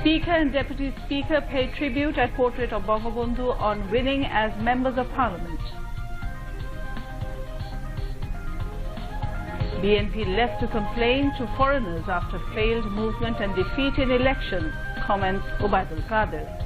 Speaker and Deputy Speaker paid tribute at portrait of Bangabandhu on winning as Members of Parliament. BNP left to complain to foreigners after failed movement and defeat in election, comments Ubaidul Qadir.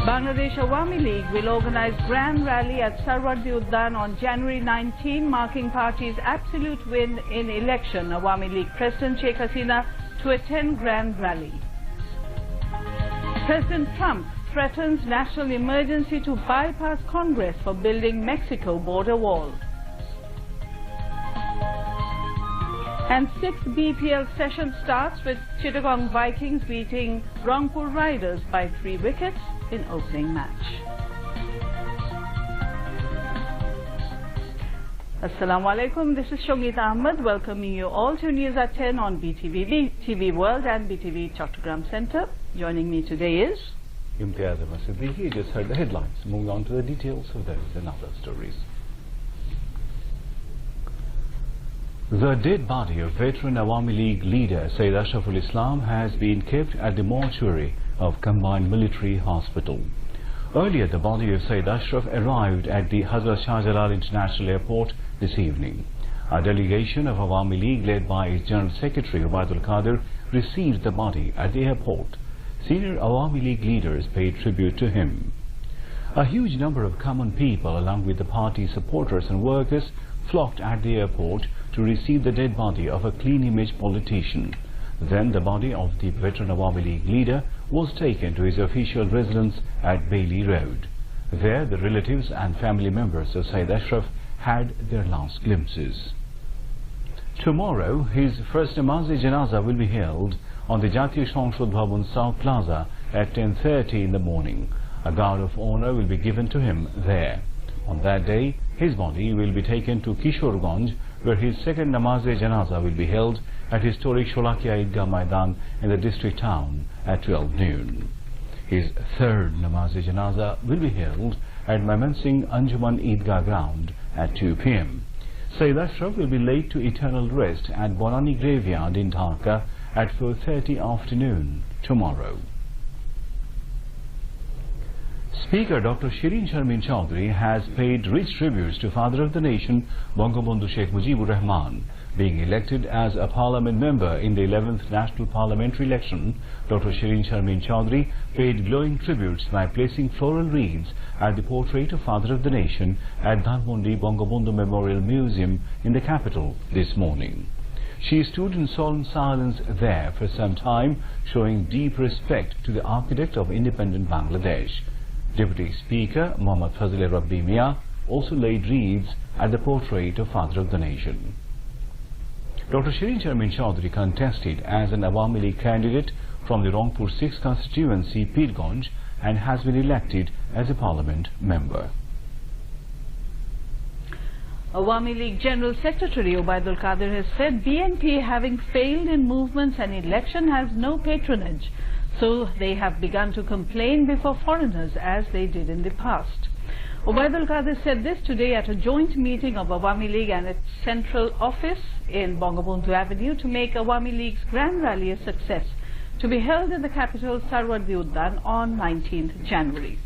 Bangladesh Awami League will organize grand rally at Sarwardi Uddan on January 19, marking party's absolute win in election. Awami League President Sheikh Hasina to attend grand rally. President Trump threatens national emergency to bypass Congress for building Mexico border wall. And 6th BPL session starts with Chittagong Vikings beating Rangpur Riders by 3 wickets in opening match. Assalamu alaikum, this is Shongit Ahmed welcoming you all to News at 10 on BTV, BTV World and BTV Chattogram Center. Joining me today is Imtiaz Ahmed Siddiqui. You just heard the headlines. Moving on to the details of those and other stories. The dead body of veteran Awami League leader Sayyid Ashraful Islam has been kept at the mortuary of Combined Military Hospital. Earlier, the body of Sayyid Ashraf arrived at the Hazrat Shah Jalal International Airport this evening. A delegation of Awami League led by its General Secretary Ubaidul Qadir received the body at the airport. Senior Awami League leaders paid tribute to him. A huge number of common people along with the party supporters and workers flocked at the airport to receive the dead body of a clean image politician. Then the body of the veteran Awami League leader was taken to his official residence at Bailey Road. There the relatives and family members of Sayyid Ashraf had their last glimpses. Tomorrow his first namaz-e-janaza will be held on the Jatiya Sangshad Bhavan South Plaza at 10:30 in the morning. A guard of honor will be given to him there. On that day, his body will be taken to Kishorganj, where his second namaz-e-janaza will be held at historic Sholakia Idgah Maidan in the district town at 12 noon. His third namaz-e-janaza will be held at Maimansingh Anjuman Idgah ground at 2 p.m. Sayyid Ashraf will be laid to eternal rest at Bonani Graveyard in Dhaka at 4:30 afternoon tomorrow. Speaker Dr. Shirin Sharmin Chaudhry has paid rich tributes to Father of the Nation Bangabandhu Sheikh Mujibur Rahman. Being elected as a Parliament member in the 11th National Parliamentary Election, Dr. Shirin Sharmin Chaudhry paid glowing tributes by placing floral wreaths at the portrait of Father of the Nation at Dhanmondi Bangabandhu Memorial Museum in the capital this morning. She stood in solemn silence there for some time, showing deep respect to the architect of independent Bangladesh. Deputy Speaker Mohammad Fazil Rabbi Mia also laid wreaths at the portrait of Father of the Nation. Dr. Shirin Sharmin Chaudhry contested as an Awami League candidate from the Rangpur 6th constituency, Pirganj, and has been elected as a Parliament member. Awami League General Secretary Ubaidul Qadir has said BNP, having failed in movements and election, has no patronage. So they have begun to complain before foreigners as they did in the past. Ubaidul Qadir said this today at a joint meeting of Awami League and its central office in Bangabandhu Avenue to make Awami League's grand rally a success, to be held in the capital Sarwardi Uddan on 19th January.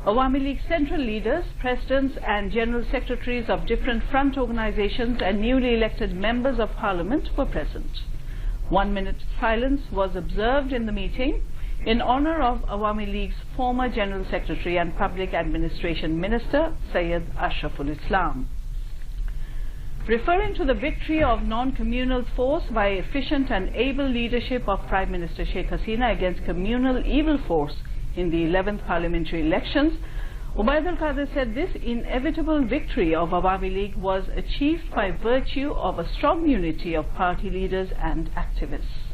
Awami League central leaders, presidents and general secretaries of different front organizations and newly elected members of parliament were present. 1 minute silence was observed in the meeting in honor of Awami League's former General Secretary and Public Administration Minister, Sayyid Ashraful Islam. Referring to the victory of non-communal force by efficient and able leadership of Prime Minister Sheikh Hasina against communal evil force in the 11th parliamentary elections, Ubaidul Qadir said this inevitable victory of Awami League was achieved by virtue of a strong unity of party leaders and activists.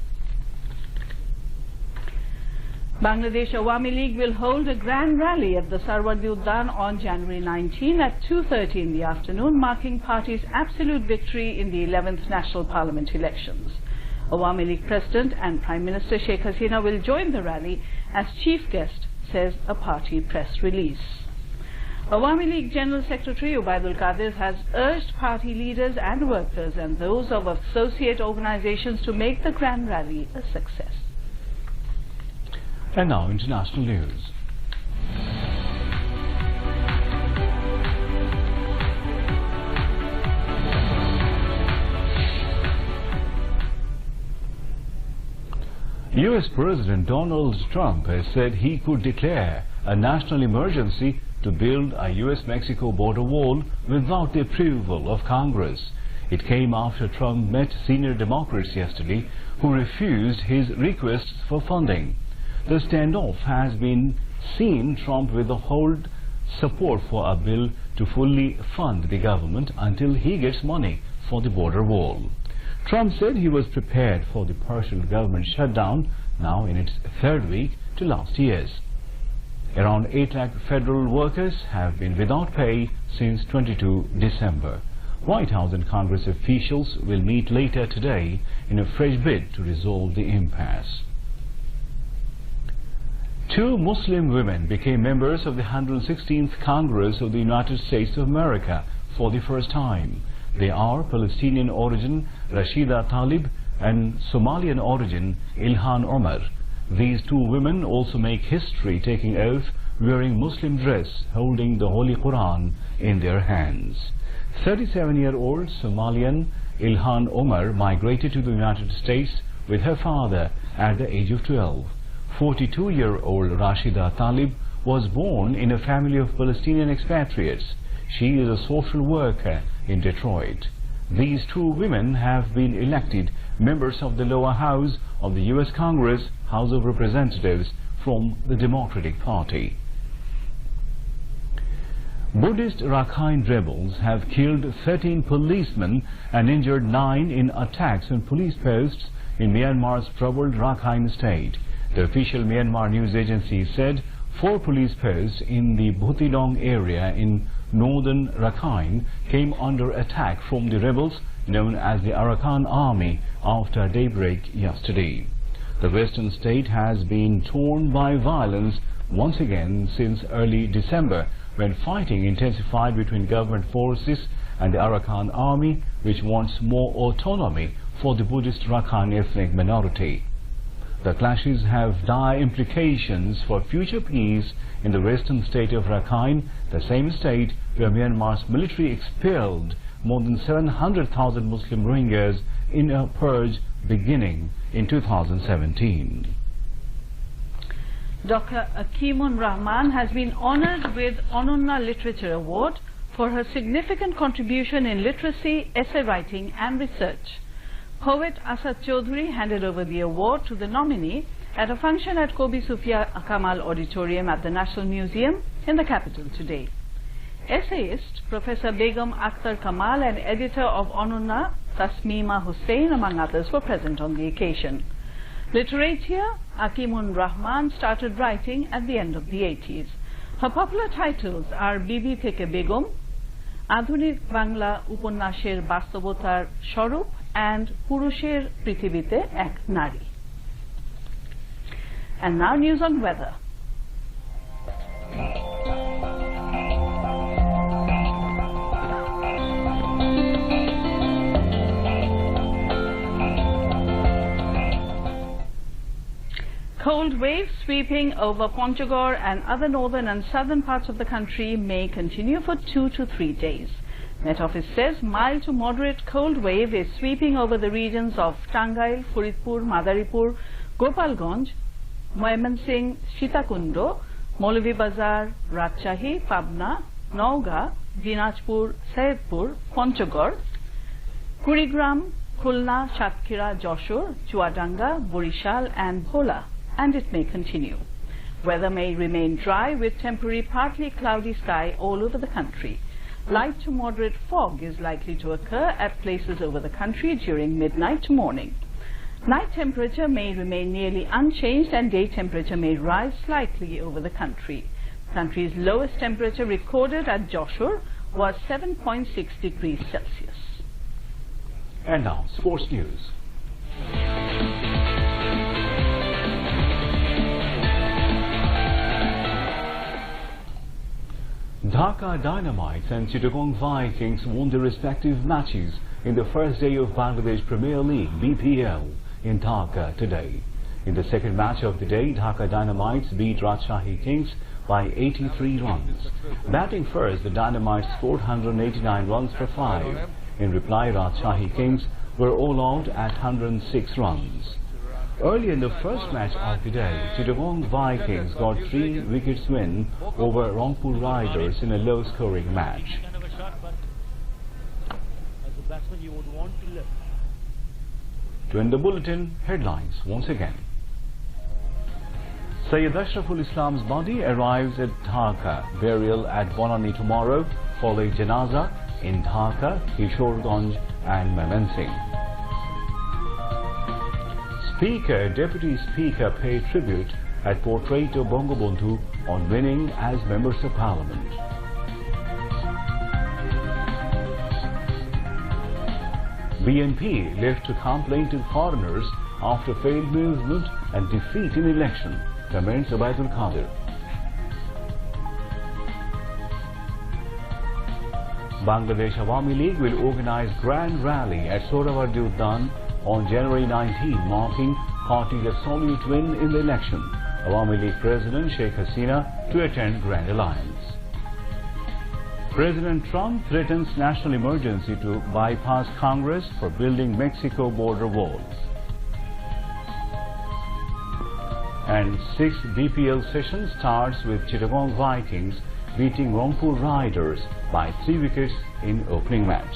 Bangladesh Awami League will hold a grand rally at the Sarwardi Uddan on January 19 at 2:30 in the afternoon, marking party's absolute victory in the 11th National Parliament elections. Awami League President and Prime Minister Sheikh Hasina will join the rally as chief guest, says a party press release. Awami League General Secretary Ubaidul Qadir has urged party leaders and workers and those of associate organizations to make the Grand Rally a success. And now international news. US President Donald Trump has said he could declare a national emergency to build a US-Mexico border wall without the approval of Congress. It came after Trump met senior Democrats yesterday who refused his requests for funding. The standoff has been seen Trump withhold support for a bill to fully fund the government until he gets money for the border wall. Trump said he was prepared for the partial government shutdown, now in its third week, to last year's. Around 8 lakh federal workers have been without pay since 22 December. White House and Congress officials will meet later today in a fresh bid to resolve the impasse. 2 Muslim women became members of the 116th Congress of the United States of America for the first time. They are Palestinian origin Rashida Tlaib and Somalian origin Ilhan Omar. These 2 women also make history, taking oath, wearing Muslim dress, holding the Holy Quran in their hands. 37-year-old Somalian Ilhan Omar migrated to the United States with her father at the age of 12. 42-year-old Rashida Tlaib was born in a family of Palestinian expatriates. She is a social worker in Detroit. These 2 women have been elected members of the lower house of the U.S. Congress, House of Representatives, from the Democratic Party. Buddhist Rakhine rebels have killed 13 policemen and injured 9 in attacks on police posts in Myanmar's troubled Rakhine state. The official Myanmar news agency said 4 police posts in the Bhutilong area in northern Rakhine came under attack from the rebels known as the Arakan Army after daybreak yesterday. The western state has been torn by violence once again since early December, when fighting intensified between government forces and the Arakan Army, which wants more autonomy for the Buddhist Rakhine ethnic minority. The clashes have dire implications for future peace in the western state of Rakhine, the same state where Myanmar's military expelled more than 700,000 Muslim Rohingyas in a purge beginning in 2017. Dr. Akimun Rahman has been honored with Onunna Literature Award for her significant contribution in literacy, essay writing and research. Poet Asad Chaudhry handed over the award to the nominee at a function at Kobi Sufia Kamal Auditorium at the National Museum in the capital today. Essayist Professor Begum Akhtar Kamal and editor of Onunna Tasmima Hussain, among others, were present on the occasion. Literature Akimun Rahman started writing at the end of the 80s. Her popular titles are Bibi Theke Begum, Adhunik Bangla Uponnasher Bastobotar Shorup and Purusher Prithibite Ek Nari. And now news on weather. Cold waves sweeping over Ponchagor and other northern and southern parts of the country may continue for 2 to 3 days. Met Office says mild to moderate cold wave is sweeping over the regions of Tangail, Furitpur, Madaripur, Gopalganj, Moyamensingh, Sitakundo, Molvi Bazar, Rajshahi, Pabna, Nauga, Dinajpur, Saidpur, Ponchagor, Kurigram, Khulna, Satkira, Joshore, Chuadanga, Borishal and Bhola, and it may continue. Weather may remain dry with temporary partly cloudy sky all over the country. Light to moderate fog is likely to occur at places over the country during midnight to morning. Night temperature may remain nearly unchanged and day temperature may rise slightly over the country. The country's lowest temperature recorded at Joshore was 7.6 degrees Celsius. And now, sports news. Dhaka Dynamites and Chittagong Vikings won their respective matches in the first day of Bangladesh Premier League (BPL) in Dhaka today. In the second match of the day, Dhaka Dynamites beat Rajshahi Kings by 83 runs. Batting first, the Dynamites scored 189 runs for 5. In reply, Rajshahi Kings were all out at 106 runs. Early in the first match of the day, Chittagong Vikings got 3 wickets win over Rangpur Riders in a low-scoring match. To end the bulletin, headlines once again. Sayyid Ashraful Islam's body arrives at Dhaka. Burial at Bonani tomorrow, following Janaza in Dhaka, Kishorganj and Mymensingh. Speaker, Deputy Speaker pay tribute at portrait of Bangabandhu on winning as Members of Parliament. BNP left to complain to foreigners after failed movement and defeat in election, comments Abdul Qadir. Bangladesh Awami League will organize grand rally at Sohrawardi Udyan on January 19, marking party's absolute win in the election. Awami League President Sheikh Hasina to attend Grand Alliance. President Trump threatens national emergency to bypass Congress for building Mexico border walls. And 6th BPL session starts with Chittagong Vikings beating Rangpur Riders by 3 wickets in opening match.